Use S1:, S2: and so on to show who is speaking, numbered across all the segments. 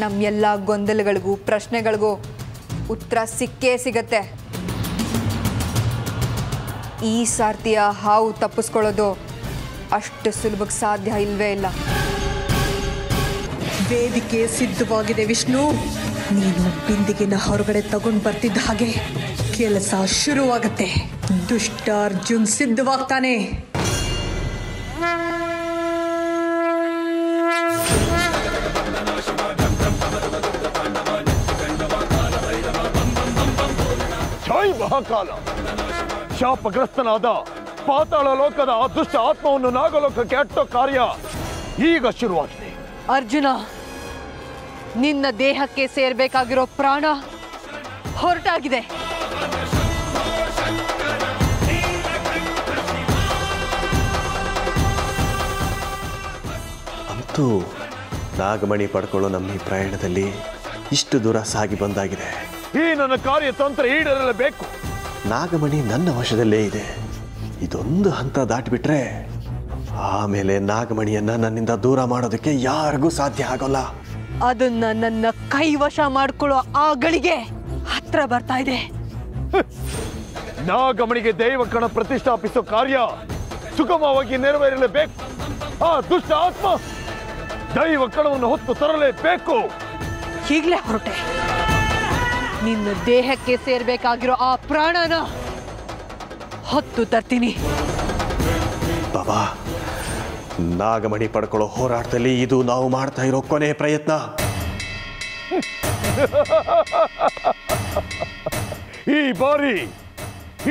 S1: ನಮ್ಮೆಲ್ಲ ಗೊಂದಲಗಳಿಗೂ ಪ್ರಶ್ನೆಗಳಿಗೂ ಉತ್ತರ ಸಿಕ್ಕೇ ಸಿಗತ್ತೆ. ಈ ಸಾರ್ತಿಯ ಹಾವು ತಪ್ಪಿಸ್ಕೊಳ್ಳೋದು ಅಷ್ಟು ಸುಲಭಕ್ಕೆ ಸಾಧ್ಯ ಇಲ್ವೇ ಇಲ್ಲ.
S2: ವೇದಿಕೆ ಸಿದ್ಧವಾಗಿದೆ ವಿಷ್ಣು. ನೀನು ಬಿಂದಿಗೆನ ಹೊರಗಡೆ ತಗೊಂಡು ಬರ್ತಿದ್ದ ಹಾಗೆ ಕೆಲಸ ಶುರುವಾಗತ್ತೆ. ದುಷ್ಟ ಅರ್ಜುನ್ ಸಿದ್ಧವಾಗ್ತಾನೆ.
S3: ಜೈ ಮಹಾಕಾಲ. ಶಾಪಗ್ರಸ್ತನಾದ ಪಾತಾಳ ಲೋಕದ ಆ ದುಷ್ಟ ಆತ್ಮವನ್ನು ನಾಗಲೋಕಕ್ಕೆ ಅಟ್ಟೋ ಕಾರ್ಯ ಈಗ ಶುರುವಾಗಿದೆ.
S4: ಅರ್ಜುನ, ನಿನ್ನ ದೇಹಕ್ಕೆ ಸೇರ್ಬೇಕಾಗಿರೋ ಪ್ರಾಣ ಹೊರಟಾಗಿದೆ.
S5: ಅಂತೂ ನಾಗಮಣಿ ಪಡ್ಕೊಳ್ಳೋ ನಮ್ಮ ಈ ಪ್ರಯಾಣದಲ್ಲಿ ಇಷ್ಟು ದೂರ ಸಾಗಿ ಬಂದಾಗಿದೆ.
S3: ಈ ನನ್ನ ಕಾರ್ಯತಂತ್ರ ಈಡೇರಲೇಬೇಕು.
S5: ನಾಗಮಣಿ ನನ್ನ ವಶದಲ್ಲೇ ಇದೆ. ಇದೊಂದು ಹಂತ ದಾಟಿಬಿಟ್ರೆ ಆಮೇಲೆ ನಾಗಮಣಿಯನ್ನ ನನ್ನಿಂದ ದೂರ ಮಾಡೋದಕ್ಕೆ ಯಾರಿಗೂ ಸಾಧ್ಯ ಆಗೋಲ್ಲ.
S4: ಅದನ್ನ ನನ್ನ ಕೈವಶ ಮಾಡ್ಕೊಳ್ಳೋ ಆ ಗಳಿಗೆ ಹತ್ರ ಬರ್ತಾ ಇದೆ.
S3: ನಾಗಮಣಿಗೆ ದೈವಕಣ ಪ್ರತಿಷ್ಠಾಪಿಸೋ ಕಾರ್ಯ ಸುಗಮವಾಗಿ ನೆರವೇರಲೇಬೇಕು. ಆ ದುಷ್ಟ ಆತ್ಮ ದೈವಕಣವನ್ನು ಹೊತ್ತು ತರಲೇಬೇಕು.
S4: ಈಗಲೇ ಹೊರಟೆ. ನಿನ್ನ ದೇಹಕ್ಕೆ ಸೇರ್ಬೇಕಾಗಿರೋ ಆ ಪ್ರಾಣನ ಹೊತ್ತು ತರ್ತೀನಿ.
S5: ಬಾಬಾ, ನಾಗಮಣಿ ಪಡ್ಕೊಳ್ಳೋ ಹೋರಾಟದಲ್ಲಿ ಇದು ನಾವು ಮಾಡ್ತಾ ಇರೋ ಕೊನೆ ಪ್ರಯತ್ನ.
S3: ಈ ಬಾರಿ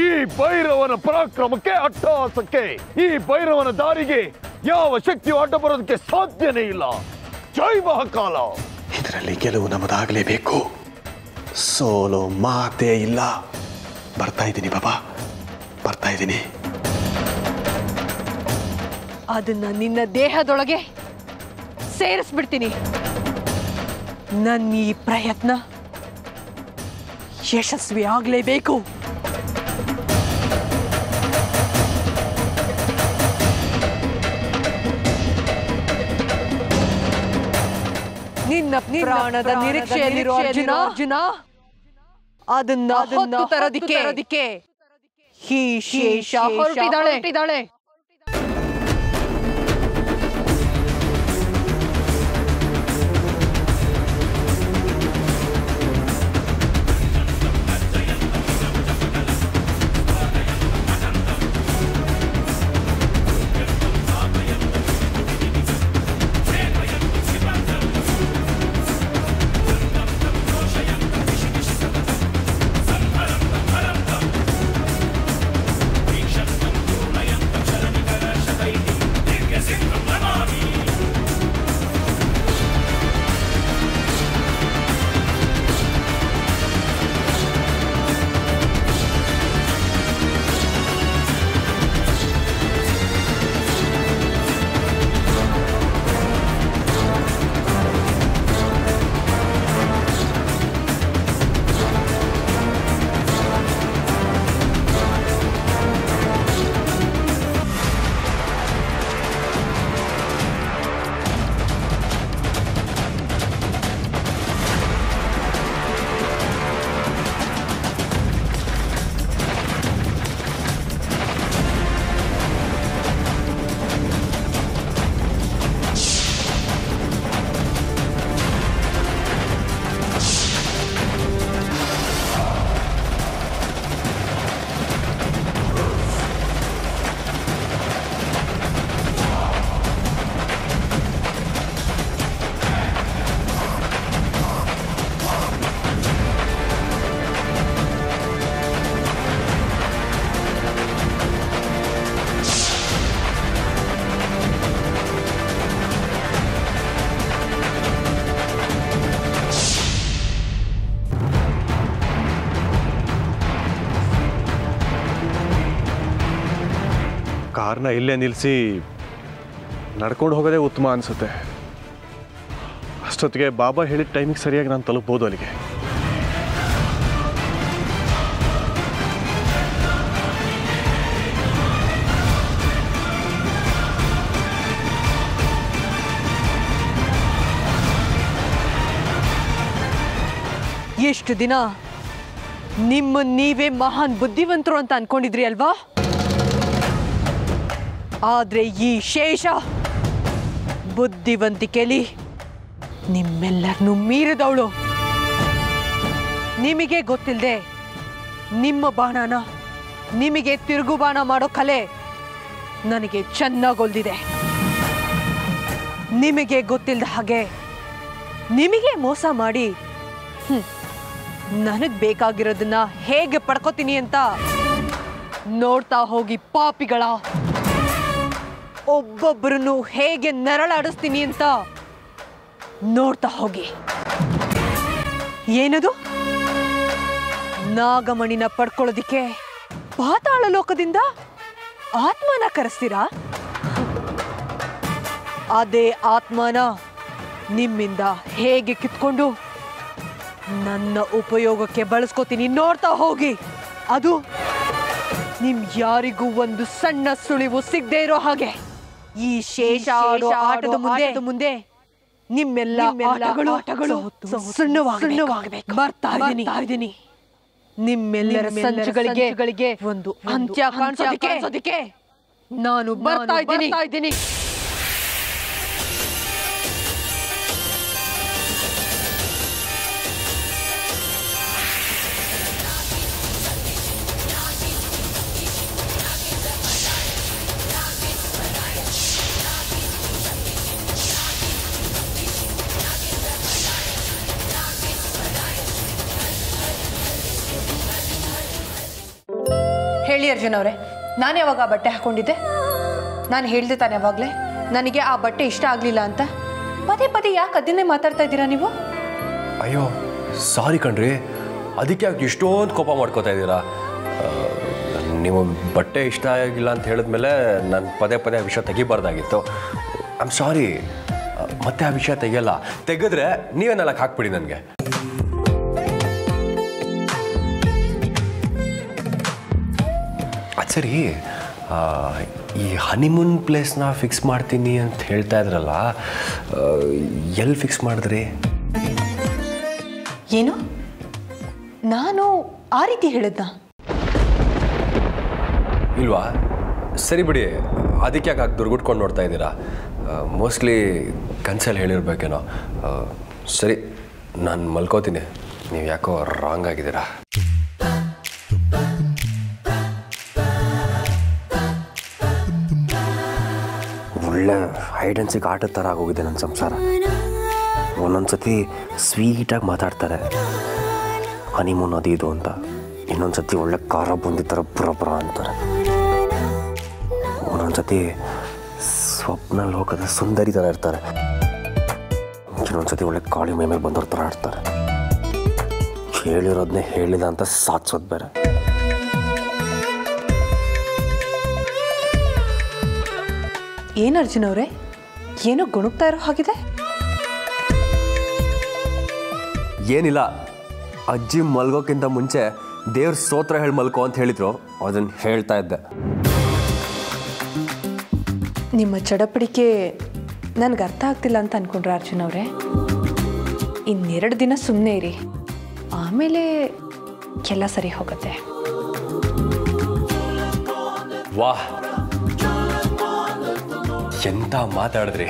S3: ಈ ಭೈರವನ ಪರಾಕ್ರಮಕ್ಕೆ ಅಟ್ಟಹಾಸಕ್ಕೆ, ಈ ಭೈರವನ ದಾರಿಗೆ ಯಾವ ಶಕ್ತಿಯು ಅಡ್ಡ ಬರೋದಕ್ಕೆ ಸಾಧ್ಯನೇ ಇಲ್ಲ. ಜೈ ಮಹಾಕಾಲ.
S5: ಇದರಲ್ಲಿ ಗೆಲುವು ನಮ್ಮದಾಗಲೇಬೇಕು. ಸೋಲೋ ಮಾತೇ ಇಲ್ಲ. ಬರ್ತಾ ಇದ್ದೀನಿ ಬಾಬಾ, ಬರ್ತಾ ಇದ್ದೀನಿ.
S4: ಅದನ್ನ ನಿನ್ನ ದೇಹದೊಳಗೆ ಸೇರಿಸ್ಬಿಡ್ತೀನಿ. ನನ್ನ ಈ ಪ್ರಯತ್ನ ಯಶಸ್ವಿ ಆಗಲೇಬೇಕು. ನಿನ್ನ ಪ್ರಾಣದ ನಿರೀಕ್ಷೆಯಲ್ಲಿರೋ ಅರ್ಜುನ ಅದನ್ನ ಹೊತ್ತು ತರೋದಿಕ್ಕೆ ಈ ಶೇಷ ಹೊರಟಿದ್ದಾಳೆ.
S5: ಕಾರ್ನ ಇಲ್ಲೇ ನಿಲ್ಲಿಸಿ ನಡ್ಕೊಂಡು ಹೋಗೋದೇ ಉತ್ತಮ ಅನಿಸುತ್ತೆ. ಅಷ್ಟೊತ್ತಿಗೆ ಬಾಬಾ ಹೇಳಿದ ಟೈಮಿಗೆ ಸರಿಯಾಗಿ ನಾನು ತಲುಪ್ಬೋದು ಅಲ್ಲಿಗೆ.
S4: ಇಷ್ಟು ದಿನ ನಿಮ್ಮ ನೀವೇ ಮಹಾನ್ ಬುದ್ಧಿವಂತರು ಅಂತ ಅನ್ಕೊಂಡಿದ್ರಿ ಅಲ್ವಾ? ಆದ್ರೆ ಈ ಶೇಷ ಬುದ್ಧಿವಂತಿಕೆಯಲ್ಲಿ ನಿಮ್ಮೆಲ್ಲರನ್ನೂ ಮೀರಿದವಳು. ನಿಮಗೆ ಗೊತ್ತಿಲ್ಲದೆ ನಿಮ್ಮ ಬಾಣನ ನಿಮಗೆ ತಿರುಗು ಬಾಣ ಮಾಡೋ ಕಲೆ ನನಗೆ ಚೆನ್ನಾಗೊಲ್ದಿದೆ. ನಿಮಗೆ ಗೊತ್ತಿಲ್ಲದ ಹಾಗೆ ನಿಮಗೆ ಮೋಸ ಮಾಡಿ ನನಗೆ ಬೇಕಾಗಿರೋದನ್ನ ಹೇಗೆ ಪಡ್ಕೋತೀನಿ ಅಂತ ನೋಡ್ತಾ ಹೋಗಿ ಪಾಪಿಗಳ. ಒಬ್ಬೊಬ್ಬರನ್ನು ಹೇಗೆ ನೆರಳಾಡಿಸ್ತೀನಿ ಅಂತ ನೋಡ್ತಾ ಹೋಗಿ. ಏನದು? ನಾಗಮಣಿನ ಪಡ್ಕೊಳ್ಳೋದಿಕ್ಕೆ ಪಾತಾಳ ಲೋಕದಿಂದ ಆತ್ಮನ ಕರೆಸ್ತೀರಾ? ಅದೇ ಆತ್ಮನ ನಿಮ್ಮಿಂದ ಹೇಗೆ ಕಿತ್ಕೊಂಡು ನನ್ನ ಉಪಯೋಗಕ್ಕೆ ಬಳಸ್ಕೋತೀನಿ ಮುಂದೆ ಹೋಗಿ. ಅದು ನಿಮ್ ಯಾರಿಗೂ ಒಂದು ಸಣ್ಣ ಸುಳಿವು ಸಿಗದೆ ಇರೋ ಹಾಗೆ. ಈ ಶೇಷ ಆಟದ ಮುಂದೆ ನಿಮ್ಮೆಲ್ಲ ಆಟಗಳು ಸುಣ್ಣವಾಗಬೇಕು. ಬರ್ತಾ ಇದ್ದೀನಿ. ನಿಮ್ಮೆಲ್ಲರ ಸಂಚುಗಳಿಗೆ ಒಂದು ಅಂತ್ಯ ಕಾಣಿಸೋದಕ್ಕೆ ನಾನು ಬರ್ತಾ ಇದ್ದೀನಿ.
S1: ಹೇಳಿ ಅರ್ಜುನ್ ಅವರೇ, ನಾನು ಯಾವಾಗ ಆ ಬಟ್ಟೆ ಹಾಕೊಂಡಿದ್ದೆ? ನಾನು ಹೇಳ್ದೆ ತಾನೆ ಯಾವಾಗಲೇ ನನಗೆ ಆ ಬಟ್ಟೆ ಇಷ್ಟ ಆಗಲಿಲ್ಲ ಅಂತ. ಪದೇ ಪದೇ ಯಾಕೆ ಅದನ್ನೇ ಮಾತಾಡ್ತಾ ಇದ್ದೀರಾ ನೀವು?
S6: ಅಯ್ಯೋ ಸಾರಿ ಕಣ್ರಿ, ಅದಕ್ಕೆ ಯಾಕೆ ಇಷ್ಟೊಂದು ಕೋಪ ಮಾಡ್ಕೋತಾ ಇದ್ದೀರಾ? ನೀವು ಬಟ್ಟೆ ಇಷ್ಟ ಆಗಿಲ್ಲ ಅಂತ ಹೇಳಿದ್ಮೇಲೆ ನಾನು ಪದೇ ಪದೇ ಆ ವಿಷಯ ತೆಗಿಬಾರ್ದಾಗಿತ್ತು. I am sorry. ಮತ್ತೆ ಆ ವಿಷಯ ತೆಗಿಯಲ್ಲ. ತೆಗೆದ್ರೆ ನೀವೇ ನಾಲ್ಕು ಹಾಕ್ಬಿಡಿ ನನಗೆ. ಅದು ಸರಿ, ಈ ಹನಿಮೂನ್ ಪ್ಲೇಸ್ನ ಫಿಕ್ಸ್ ಮಾಡ್ತೀನಿ ಅಂತ ಹೇಳ್ತಾ ಇದ್ರಲ್ಲ, ಎಲ್ಲಿ ಫಿಕ್ಸ್ ಮಾಡಿದ್ರಿ?
S1: ಏನು? ನಾನು ಆ ರೀತಿ ಹೇಳಿದ್ನ?
S6: ಇಲ್ವಾ? ಸರಿ ಬಿಡಿ, ಅದಕ್ಕೆ ಯಾಕೆ ಹಾಕಿ ದುರ್ಗುಟ್ಕೊಂಡು ನೋಡ್ತಾ ಇದ್ದೀರಾ? ಮೋಸ್ಟ್ಲಿ ಕನ್ಸಲ್ಲಿ ಹೇಳಿರ್ಬೇಕೇನೋ. ಸರಿ, ನಾನು ಮಲ್ಕೋತೀನಿ. ನೀವು ಯಾಕೋ ರಾಂಗ್ ಆಗಿದ್ದೀರಾ. ಒಳ್ಳೆ ಹೈಡ್ ಆ್ಯಂಡ್ ಸೀಕ್ ಆಟದ ಥರ ಆಗೋಗಿದೆ ನನ್ನ ಸಂಸಾರ. ಒಂದೊಂದು ಸತಿ ಸ್ವೀಟಾಗಿ ಮಾತಾಡ್ತಾರೆ, ಹನಿಮೂನ್ ಅದು ಇದು ಅಂತ. ಇನ್ನೊಂದು ಸತಿ ಒಳ್ಳೆ ಖಾರ ಬಂದಿದ್ದ ಥರ ಬುರ ಅಂತಾರೆ. ಒಂದೊಂದು ಸತಿ ಸ್ವಪ್ನ ಲೋಕದ ಸುಂದರಿ ಥರ ಇರ್ತಾರೆ. ಇನ್ನೊಂದು ಸತಿ ಒಳ್ಳೆ ಕಾಳಿ ಮೇಲೆ ಬಂದವ್ರ ಥರ ಆಡ್ತಾರೆ. ಹೇಳಿರೋದನ್ನೇ ಹೇಳಿಲ್ಲ ಅಂತ ಸಾಧಿಸೋದು ಬೇರೆ.
S1: ಏನು ಅರ್ಜುನ್ ಅವರೇ, ಏನೋ ಗುಣಗ್ತಾ ಇರೋ ಹಾಗಿದೆ?
S6: ಏನಿಲ್ಲ, ಅಜ್ಜಿ ಮಲ್ಗೋಕ್ಕಿಂತ ಮುಂಚೆ ದೇವ್ರ ಸ್ತೋತ್ರ ಹೇಳಿ ಮಲ್ಕೋ ಅಂತ ಹೇಳಿದ್ರು, ಅದನ್ನು ಹೇಳ್ತಾ ಇದ್ದೆ.
S1: ನಿಮ್ಮ ಚಡಪಡಿಕೆ ನನಗೆ ಅರ್ಥ ಆಗ್ತಿಲ್ಲ ಅಂತ ಅನ್ಕೊಂಡ್ರೆ ಅರ್ಜುನ್ ಅವರೇ, ಇನ್ನೆರಡು ದಿನ ಸುಮ್ಮನೆ ಇರಿ, ಆಮೇಲೆ ಎಲ್ಲ ಸರಿ ಹೋಗುತ್ತೆ.
S6: ವಾಹ್, ಎಂತ ಮಾತಾಡಿದ್ರಿ.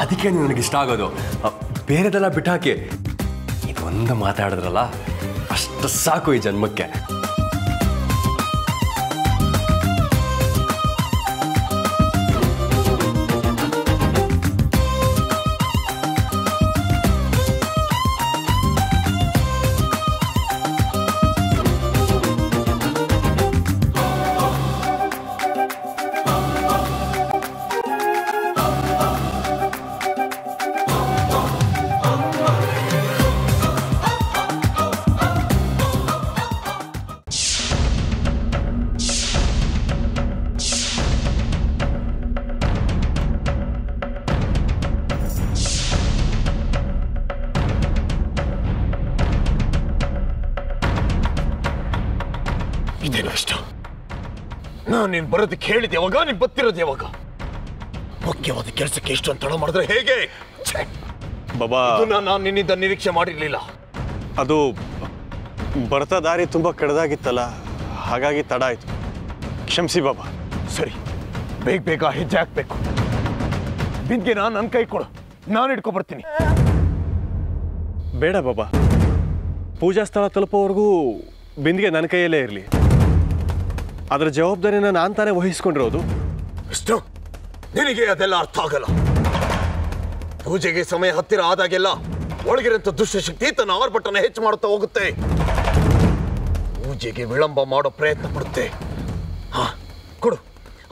S6: ಅದಕ್ಕೆ ನನಗೆ ಇಷ್ಟ ಆಗೋದು. ಬೇರೆದೆಲ್ಲ ಬಿಟ್ಟಾಕಿ ಇದೊಂದು ಮಾತಾಡಿದ್ರಲ್ಲ, ಅಷ್ಟು ಸಾಕು ಈ ಜನ್ಮಕ್ಕೆ.
S3: ನಾನು ನೀನು ಬರೋದಕ್ಕೆ ಹೇಳಿದೆ ಯಾವಾಗ? ನೀನು ಬತ್ತಿರೋದು ಯಾವಾಗ? ಮುಖ್ಯವಾದ ಕೆಲಸಕ್ಕೆ ಇಷ್ಟೊಂದು ತಡ ಮಾಡಿದ್ರೆ ಹೇಗೆ?
S5: ಬಾಬಾ
S3: ನಾನು ನಿನ್ನಿಂದ ನಿರೀಕ್ಷೆ ಮಾಡಿರ್ಲಿಲ್ಲ.
S5: ಅದು ಬರ್ತಾ ದಾರಿ ತುಂಬ ಕಡ್ದಾಗಿತ್ತಲ್ಲ, ಹಾಗಾಗಿ ತಡ ಆಯ್ತು. ಕ್ಷಮಿಸಿ ಬಾಬಾ.
S3: ಸರಿ, ಬೇಗ ಬೇಗ ಹೆಜ್ಜೆ ಹಾಕ್ಬೇಕು. ಬಿಂದಿಗೆ ನನ್ನ ಕೈ ಕೊಡು, ನಾನು ಇಟ್ಕೊ ಬರ್ತೀನಿ.
S5: ಬೇಡ ಬಾಬಾ, ಪೂಜಾ ಸ್ಥಳ ತಲುಪೋವರೆಗೂ ಬಿಂದಿಗೆ ನನ್ನ ಕೈಯಲ್ಲೇ ಇರಲಿ. ಅದರ ಜವಾಬ್ದಾರಿನ ನಾನು ತಾನೇ ವಹಿಸ್ಕೊಂಡಿರೋದು.
S3: ವಿಷ್ಣು, ನಿನಗೆ ಅದೆಲ್ಲ ಅರ್ಥ ಆಗಲ್ಲ. ಪೂಜೆಗೆ ಸಮಯ ಹತ್ತಿರ ಆದಾಗೆಲ್ಲ ಒಳಗಿರಂತ ದುಷ್ಟಶಕ್ತಿ ತನ್ನ ಆರ್ಭಟನ ಹೆಚ್ಚು ಮಾಡುತ್ತಾ ಹೋಗುತ್ತೆ. ಪೂಜೆಗೆ ವಿಳಂಬ ಮಾಡೋ ಪ್ರಯತ್ನ ಪಡುತ್ತೆ. ಹಾ, ಕೊಡು.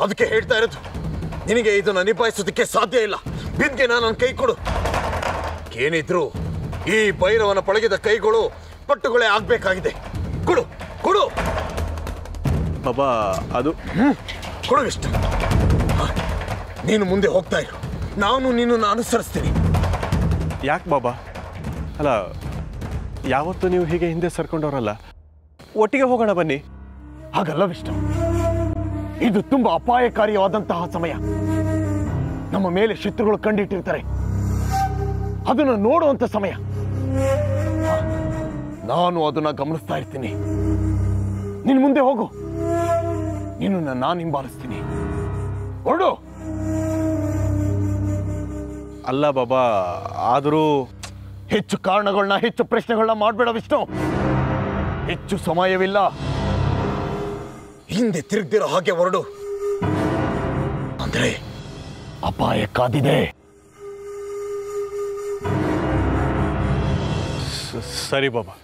S3: ಅದಕ್ಕೆ ಹೇಳ್ತಾ ಇರೋದು, ನಿನಗೆ ಇದನ್ನ ನಿಭಾಯಿಸೋದಕ್ಕೆ ಸಾಧ್ಯ ಇಲ್ಲ. ಬಿಂದಿಗೆ ನನ್ನ ಕೈ ಕೊಡು. ಏನಿದ್ರು ಈ ಭೈರವನ ಪಳಗಿದ ಕೈಗಳು ಪಟ್ಟುಗಳೇ ಆಗ್ಬೇಕಾಗಿದೆ. ಕೊಡು ಕೊಡು
S5: ಬಾಬಾ. ಅದು
S3: ಕೊಡು ವಿಷ್ಣು. ನೀನು ಮುಂದೆ ಹೋಗ್ತಾ ಇರು, ನಾನು ನಿನ್ನನ್ನು ಅನುಸರಿಸ್ತೀನಿ.
S5: ಯಾಕೆ ಬಾಬಾ? ಅಲ್ಲ, ಯಾವತ್ತೂ ನೀವು ಹೀಗೆ ಹಿಂದೆ ಸರ್ಕೊಂಡವರಲ್ಲ, ಒಟ್ಟಿಗೆ ಹೋಗೋಣ ಬನ್ನಿ.
S3: ಹಾಗಲ್ಲ ವಿಷ್ಣು, ಇದು ತುಂಬಾ ಅಪಾಯಕಾರಿಯಾದಂತಹ ಸಮಯ. ನಮ್ಮ ಮೇಲೆ ಶತ್ರುಗಳು ಕಂಡಿಟ್ಟಿರ್ತಾರೆ, ಅದನ್ನ ನೋಡುವಂತ ಸಮಯ. ನಾನು ಅದನ್ನ ಗಮನಿಸ್ತಾ ಇರ್ತೀನಿ. ನೀನು ಮುಂದೆ ಹೋಗು, ನಿನ್ನನ್ನು ನಾನು ಹಿಂಬಾಲಿಸ್ತೀನಿ. ಹೊರಡು.
S5: ಅಲ್ಲ ಬಾಬಾ, ಆದರೂ
S3: ಹೆಚ್ಚು ಕಾರಣಗಳನ್ನ, ಹೆಚ್ಚು ಪ್ರಶ್ನೆಗಳನ್ನ ಮಾಡಬೇಡ ವಿಷ್ಣು. ಹೆಚ್ಚು ಸಮಯವಿಲ್ಲ. ಹಿಂದೆ ತಿರುಗ್ದಿರೋ ಹಾಗೆ ಹೊರಡು, ಅಂದ್ರೆ ಅಪಾಯ ಕಾದಿದೆ.
S5: ಸರಿ ಬಾಬಾ.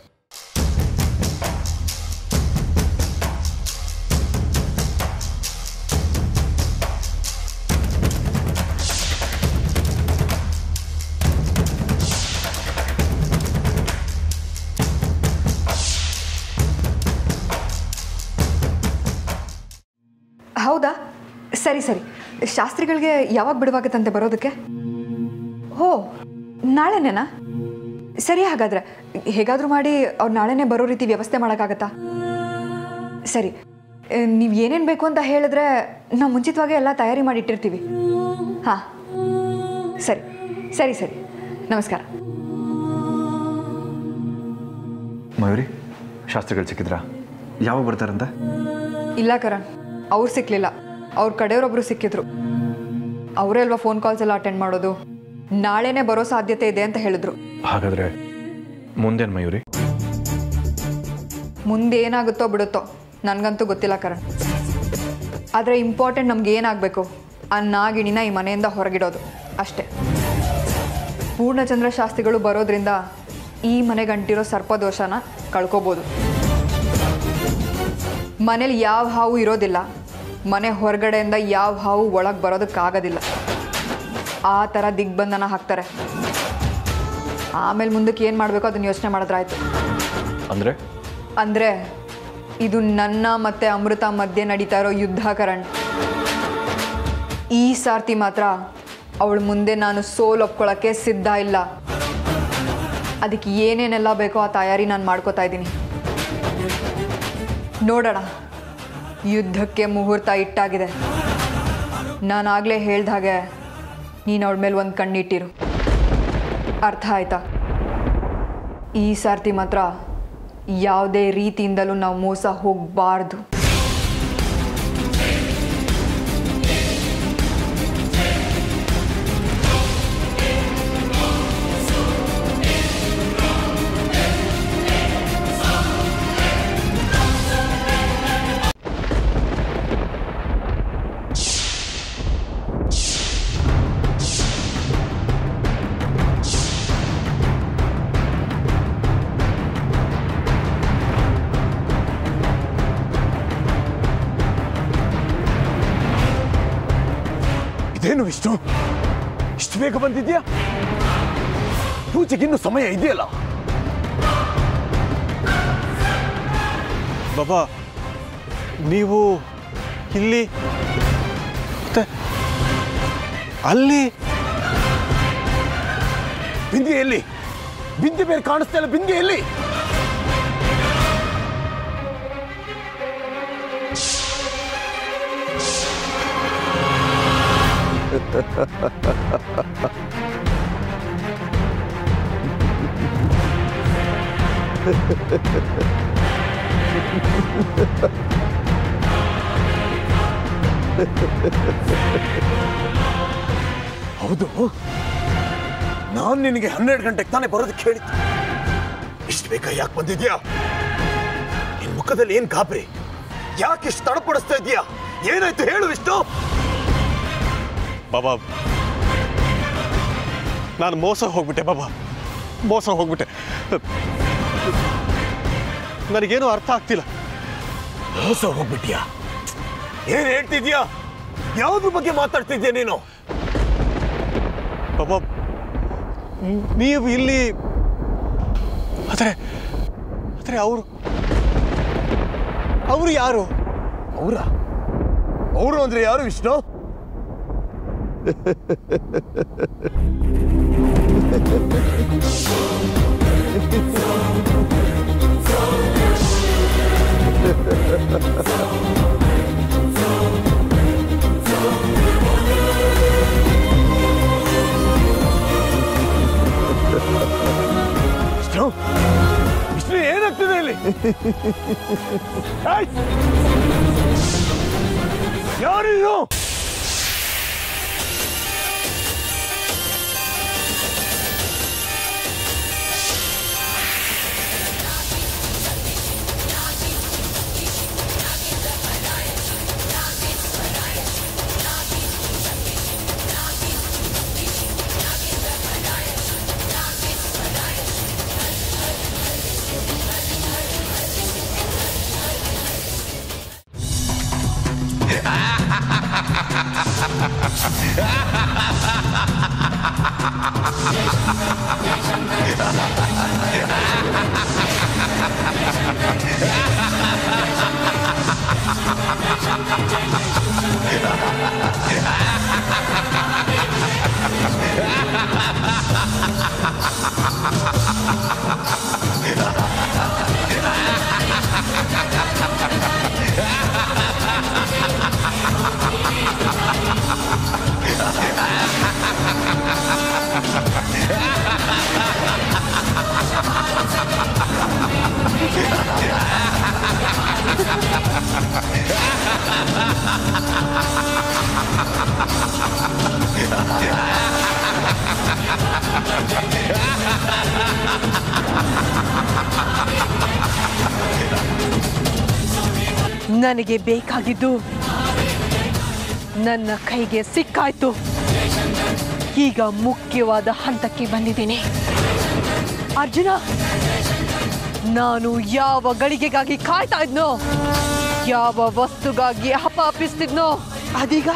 S1: ಹೌದಾ? ಸರಿ ಸರಿ. ಶಾಸ್ತ್ರಿಗಳಿಗೆ ಯಾವಾಗ ಬಿಡುವಾಗತ್ತಂತೆ ಬರೋದಕ್ಕೆ? ಓ, ನಾಳೆನೇನಾ? ಸರಿ, ಹಾಗಾದ್ರೆ ಹೇಗಾದರೂ ಮಾಡಿ ಅವ್ರು ನಾಳೆನೇ ಬರೋ ರೀತಿ ವ್ಯವಸ್ಥೆ ಮಾಡೋಕ್ಕಾಗತ್ತಾ? ಸರಿ, ನೀವು ಏನೇನು ಬೇಕು ಅಂತ ಹೇಳಿದ್ರೆ ನಾವು ಮುಂಚಿತವಾಗೇ ಎಲ್ಲ ತಯಾರಿ ಮಾಡಿಟ್ಟಿರ್ತೀವಿ. ಹಾಂ, ಸರಿ ಸರಿ ಸರಿ. ನಮಸ್ಕಾರ.
S7: ಮಯೂರಿ, ಶಾಸ್ತ್ರಿಗಳು ಸಿಕ್ಕಿದ್ರಾ? ಯಾವಾಗ ಬರ್ತಾರಂತ?
S1: ಇಲ್ಲ ಕರಣ್, ಅವ್ರು ಸಿಕ್ಕಲಿಲ್ಲ. ಅವ್ರ ಕಡೆಯವರೊಬ್ಬರು ಸಿಕ್ಕಿದ್ರು. ಅವರೇ ಅಲ್ವಾ ಫೋನ್ ಕಾಲ್ಸ್ ಎಲ್ಲ ಅಟೆಂಡ್ ಮಾಡೋದು. ನಾಳೆನೇ ಬರೋ ಸಾಧ್ಯತೆ ಇದೆ ಅಂತ ಹೇಳಿದ್ರು.
S7: ಹಾಗಾದರೆ ಮುಂದೇನು ಮಯೂರಿ?
S1: ಮುಂದೆ ಏನಾಗುತ್ತೋ ಬಿಡುತ್ತೋ ನನಗಂತೂ ಗೊತ್ತಿಲ್ಲ ಕರಣ್. ಆದರೆ ಇಂಪಾರ್ಟೆಂಟ್ ನಮ್ಗೆ ಏನಾಗಬೇಕು, ಆ ನಾಗಿಣಿನ ಈ ಮನೆಯಿಂದ ಹೊರಗಿಡೋದು ಅಷ್ಟೇ. ಪೂರ್ಣಚಂದ್ರ ಶಾಸ್ತ್ರಿಗಳು ಬರೋದ್ರಿಂದ ಈ ಮನೆಗಂಟಿರೋ ಸರ್ಪದೋಷನ ಕಳ್ಕೊಬೋದು. ಮನೇಲಿ ಯಾವ ಹಾವು ಇರೋದಿಲ್ಲ, ಮನೆ ಹೊರಗಡೆಯಿಂದ ಯಾವ ಹಾವು ಒಳಗೆ ಬರೋದಕ್ಕಾಗೋದಿಲ್ಲ. ಆ ಥರ ದಿಗ್ಬಂಧನ ಹಾಕ್ತಾರೆ. ಆಮೇಲೆ ಮುಂದಕ್ಕೆ ಏನು ಮಾಡಬೇಕು ಅದನ್ನು ಯೋಚನೆ ಮಾಡಿದ್ರಾಯ್ತು. ಅಂದರೆ ಇದು ನನ್ನ ಮತ್ತು ಅಮೃತ ಮಧ್ಯೆ ನಡೀತಾ ಇರೋ ಯುದ್ಧ ಕರಣ್. ಈ ಸಾರ್ತಿ ಮಾತ್ರ ಅವಳ ಮುಂದೆ ನಾನು ಸೋಲು ಒಪ್ಕೊಳ್ಳೋಕ್ಕೆ ಸಿದ್ಧ ಇಲ್ಲ. ಅದಕ್ಕೆ ಏನೇನೆಲ್ಲ ಬೇಕೋ ಆ ತಯಾರಿ ನಾನು ಮಾಡ್ಕೋತಾ ಇದ್ದೀನಿ. ನೋಡೋಣ. ಯುದ್ಧಕ್ಕೆ ಮುಹೂರ್ತ ಇಟ್ಟಾಗಿದೆ. ನಾನಾಗಲೇ ಹೇಳ್ದ ಹಾಗೆ ನೀನು ಅವಳ ಮೇಲೆ ಒಂದು ಕಣ್ಣಿಟ್ಟಿರು. ಅರ್ಥ ಆಯ್ತಾ? ಈ ಸಾರ್ತಿ ಮಾತ್ರ ಯಾವುದೇ ರೀತಿಯಿಂದಲೂ ನಾವು ಮೋಸ ಹೋಗಬಾರ್ದು.
S3: ಇದೇನು ವಿಷ್ಣು, ಇಷ್ಟು ಬೇಗ ಬಂದಿದ್ಯಾ? ಪೂಜೆಗಿನ್ನೂ ಸಮಯ ಇದೆಯಲ್ಲ.
S5: ಬಾಬಾ, ನೀವು ಇಲ್ಲಿ ಮತ್ತೆ ಅಲ್ಲಿ?
S3: ಬಿಂದಿ ಎಲ್ಲಿ? ಬಿಂದಿ ಬೇರೆ ಕಾಣಿಸ್ತಾ ಇಲ್ಲ. ಬಿಂದಿ ಎಲ್ಲಿ? ಹೌದು, ನಾನು ನಿನಗೆ 12 ಗಂಟೆಗೆ ತಾನೇ ಬರೋದಕ್ಕೆ ಹೇಳಿದ್ದೆ. ಇಷ್ಟು ಬೇಗ ಯಾಕೆ ಬಂದಿದ್ಯಾ? ನಿನ್ ಮುಖದಲ್ಲಿ ಏನ್ ಗಾಬರಿ? ಯಾಕೆ ಇಷ್ಟು ತಡಪಡಿಸ್ತಾ ಇದೀಯಾ? ಏನಾಯ್ತು ಹೇಳು ವಿಷ್ಣು.
S5: ಬಾಬಾ, ನಾನು ಮೋಸ ಹೋಗ್ಬಿಟ್ಟೆ ಬಾಬಾ, ಮೋಸ ಹೋಗ್ಬಿಟ್ಟೆ. ನನಗೇನು ಅರ್ಥ ಆಗ್ತಿಲ್ಲ.
S3: ಮೋಸ ಹೋಗ್ಬಿಟ್ಯಾ? ಏನ್ ಹೇಳ್ತಿದ್ಯಾ? ಯಾವ್ದ್ರ ಬಗ್ಗೆ ಮಾತಾಡ್ತಿದ್ಯಾ ನೀನು?
S5: ಬಾಬಾ, ನೀವು ಇಲ್ಲಿ ಆದರೆ ಅವರು ಯಾರು?
S3: ಅವರು ಅಂದ್ರೆ ಯಾರು ವಿಷ್ಣು? ವಿಷ್ಣು, ಏನಾಗ್ತದೆ ಇಲ್ಲಿ? ಯಾರಿದು?
S4: ನನಗೆ ಬೇಕಾಗಿದ್ದು ನನ್ನ ಕೈಗೆ ಸಿಕ್ಕಾಯ್ತು. ಈಗ ಮುಖ್ಯವಾದ ಹಂತಕ್ಕೆ ಬಂದಿದ್ದೀನಿ. ಅರ್ಜುನ, ನಾನು ಯಾವ ಗಳಿಗೆಗಾಗಿ ಕಾಯ್ತಾ ಇದ್ನೋ, ಯಾವ ವಸ್ತುಗಾಗಿ ಹಪಾಪಿಸ್ತಿದ್ನೋ, ಅದೀಗ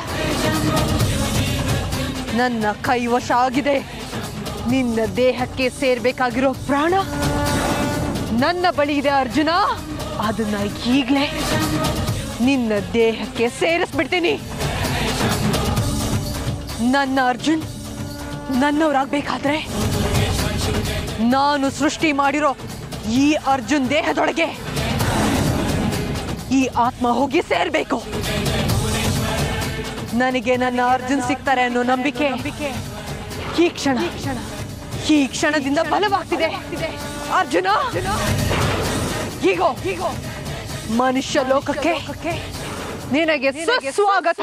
S4: ನನ್ನ ಕೈವಶ ಆಗಿದೆ. ನಿನ್ನ ದೇಹಕ್ಕೆ ಸೇರ್ಬೇಕಾಗಿರೋ ಪ್ರಾಣ ನನ್ನ ಬಳಿ ಇದೆ ಅರ್ಜುನ. ಅದನ್ನ ಈಗಲೇ ನಿನ್ನ ದೇಹಕ್ಕೆ ಸೇರಿಸ್ಬಿಡ್ತೀನಿ. ನನ್ನ ಅರ್ಜುನ್ ನನ್ನವರಾಗಬೇಕಾದ್ರೆ ನಾನು ಸೃಷ್ಟಿ ಮಾಡಿರೋ ಈ ಅರ್ಜುನ್ ದೇಹದೊಳಗೆ ಈ ಆತ್ಮ ಹೋಗಿ ಸೇರ್ಬೇಕು. ನನಗೆ ನನ್ನ ಅರ್ಜುನ್ ಸಿಗ್ತಾರೆ ಅನ್ನೋ ನಂಬಿಕೆ ಈ ಕ್ಷಣದಿಂದ ಬಲವಾಗ್ತಿದೆ. ಅರ್ಜುನ, ಹೀಗೋ ಮನುಷ್ಯ ಲೋಕಕ್ಕೆ ನಿನಗೆ ಸ್ವಾಗತ.